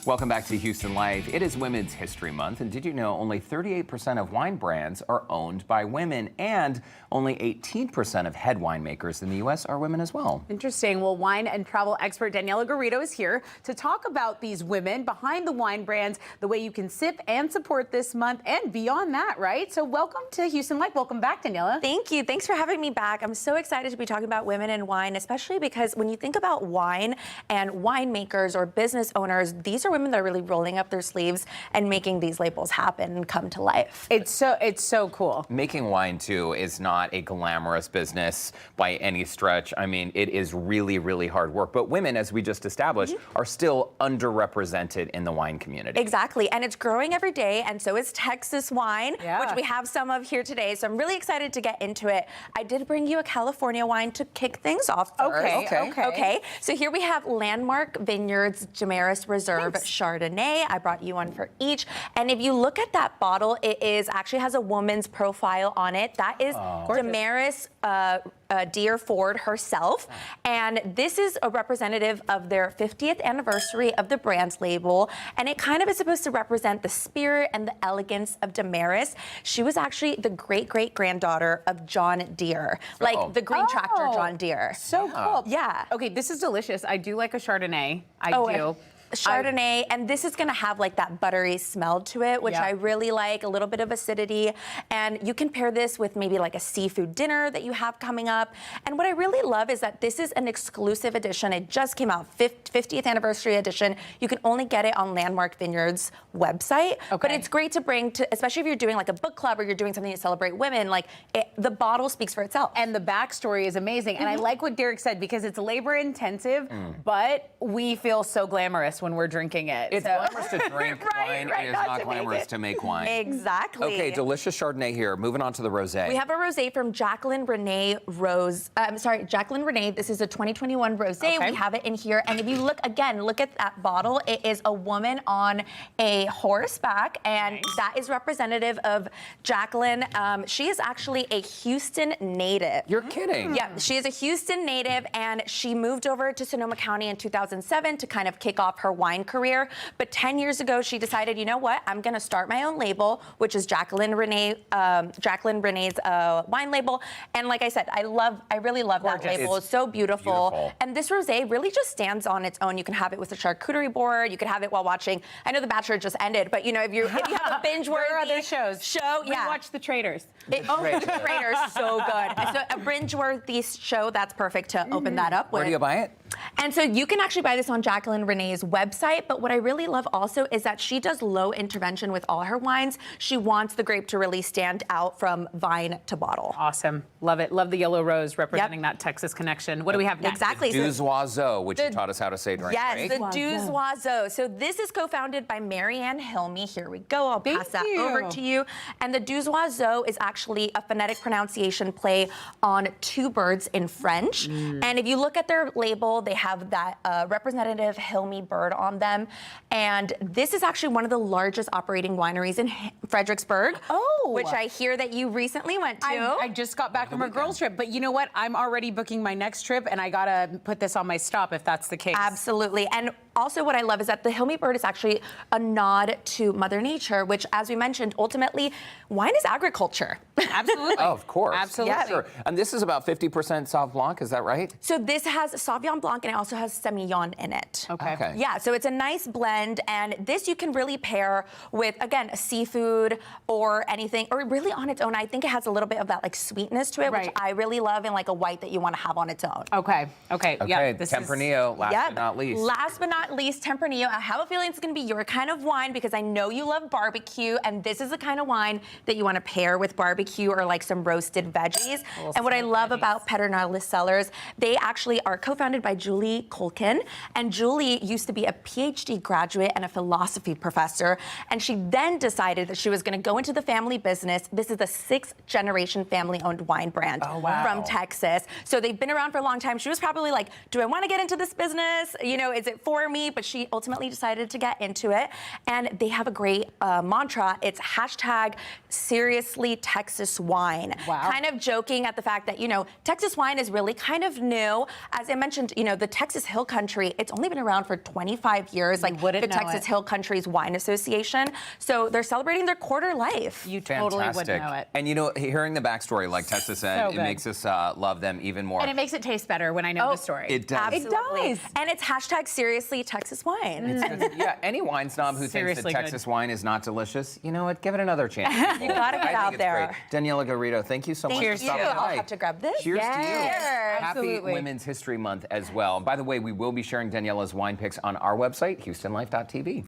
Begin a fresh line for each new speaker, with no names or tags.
Welcome back to Houston Life. It is Women's History Month, and did you know only 38% of wine brands are owned by women, and only 18% of head winemakers in the U.S. are women as well.
Interesting. Well, wine and travel expert Daniela Garrido is here to talk about these women behind the wine brands, the way you can sip and support this month, and beyond that, right? So welcome to Houston Life. Welcome back, Daniela.
Thank you. Thanks for having me back. I'm so excited to be talking about women in wine, especially because when you think about wine and winemakers or business owners, these are women that are really rolling up their sleeves and making these labels happen and come to life.
It's so cool.
Making wine, too, is not a glamorous business by any stretch. I mean, it is really, really hard work. But women, as we just established, are still underrepresented in the wine community.
Exactly. And it's growing every day. And so is Texas wine, which we have some of here today. So I'm really excited to get into it. I did bring you a California wine to kick things off first. Okay. So here we have Landmark Vineyards Damaris Reserve Chardonnay. I brought you one for each. And if you look at that bottle, it actually has a woman's profile on it. That is Damaris Dear Ford herself. And this is a representative of their 50th anniversary of the brand's label. And it kind of is supposed to represent the spirit and the elegance of Damaris. She was actually the great-great-granddaughter of John Deere, like the green tractor John Deere.
So cool.
Yeah.
Okay, this is delicious. I do like a Chardonnay. I do.
Chardonnay, and this is going to have like that buttery smell to it, which I really like, a little bit of acidity. And you can pair this with maybe like a seafood dinner that you have coming up. And what I really love is that this is an exclusive edition. It just came out, 50th anniversary edition. You can only get it on Landmark Vineyards website. But it's great to bring to, especially if you're doing like a book club or you're doing something to celebrate women, like the bottle speaks for itself.
And the backstory is amazing. And I like what Derek said, because it's labor intensive, but we feel so glamorous when we're drinking it.
It's glamorous to drink wine. It is not glamorous to make wine.
Exactly.
Okay, delicious Chardonnay here. Moving on to the rosé.
We have a rosé from Jacqueline Renee Jacqueline Renee. This is a 2021 rosé. We have it in here. And if you look at that bottle. It is a woman on a horseback, and that is representative of Jacqueline. She is actually a Houston native.
You're kidding.
Yeah, she is a Houston native, and she moved over to Sonoma County in 2007 to kind of kick off her wine career. But 10 years ago, she decided, you know what, I'm going to start my own label, which is Jacqueline Renee's wine label. And like I said, I really love that label. It's so beautiful. And this rosé really just stands on its own. You can have it with a charcuterie board. You can have it while watching. I know The Bachelor just ended, but you know, if you have a binge-worthy
we watch The Traitors.
The Traitors, so good. So a binge-worthy show, that's perfect to open that up with.
Where do you buy it?
And so you can actually buy this on Jacqueline Renee's website, but what I really love also is that she does low intervention with all her wines. She wants the grape to really stand out from vine to bottle.
Awesome. Love it. Love the yellow rose representing that Texas connection. What do we have next?
Exactly.
Deux Oiseaux, which you taught us how to say during break.
Yes, the Deux Oiseaux. So this is co-founded by Marianne Hilmy. Here we go. I'll pass that over to you. And the Deux Oiseaux is actually a phonetic pronunciation play on two birds in French. And if you look at their label, they have that representative Hilmy bird on them. And this is actually one of the largest operating wineries in Fredericksburg, which I hear that you recently went to.
I just got back from a girls trip, but you know what? I'm already booking my next trip, and I gotta put this on my stop if that's the case.
Absolutely. And also what I love is that the Hilmy bird is actually a nod to Mother Nature, which, as we mentioned, ultimately, wine is agriculture.
Absolutely.
Oh, of course.
Absolutely.
Yeah, sure. And this is about 50% Sauv Blanc, is that right?
So this has Sauvignon Blanc, and it also has Semillon in it.
Okay.
Yeah, so it's a nice blend, and this you can really pair with, again, a seafood or anything, or really on its own. I think it has a little bit of that like sweetness to it, which I really love, and like a white that you want to have on its own.
Okay. Yeah.
Tempranillo, last but not least.
Last but not least, Tempranillo. I have a feeling it's going to be your kind of wine because I know you love barbecue, and this is the kind of wine that you want to pair with barbecue or like some roasted veggies. And what I love about Pedernales Cellars, they actually are co-founded by Julie Colkin, and Julie used to be a PhD graduate and a philosophy professor, and she then decided that she was going to go into the family business. This is a 6th-generation family-owned wine brand from Texas. So they've been around for a long time. She was probably like, do I want to get into this business? You know, is it for me? But she ultimately decided to get into it. And they have a great mantra. It's #seriously Texas wine. Kind of joking at the fact that, you know, Texas wine is really kind of new. As I mentioned, you know, the Texas Hill Country, it's only been around for 25 years, like the Texas Hill Country's Wine Association. So they're celebrating their quarter life.
You totally would know it.
And you know, hearing the backstory, like Tessa said, it makes us love them even more.
And it makes it taste better when I know the story.
It does.
Absolutely.
It does.
And it's hashtag seriously Texas wine.
Yeah, any wine snob who thinks that Texas wine is not delicious, you know what? Give it another chance.
You gotta get out there.
Great. Daniela Garrido, thank you so much.
Cheers to you. I'll have to grab this.
Cheers to you.
Yes.
Happy Women's History Month as well. By the way, we will be sharing Daniela's wine picks on our website, HoustonLife.tv.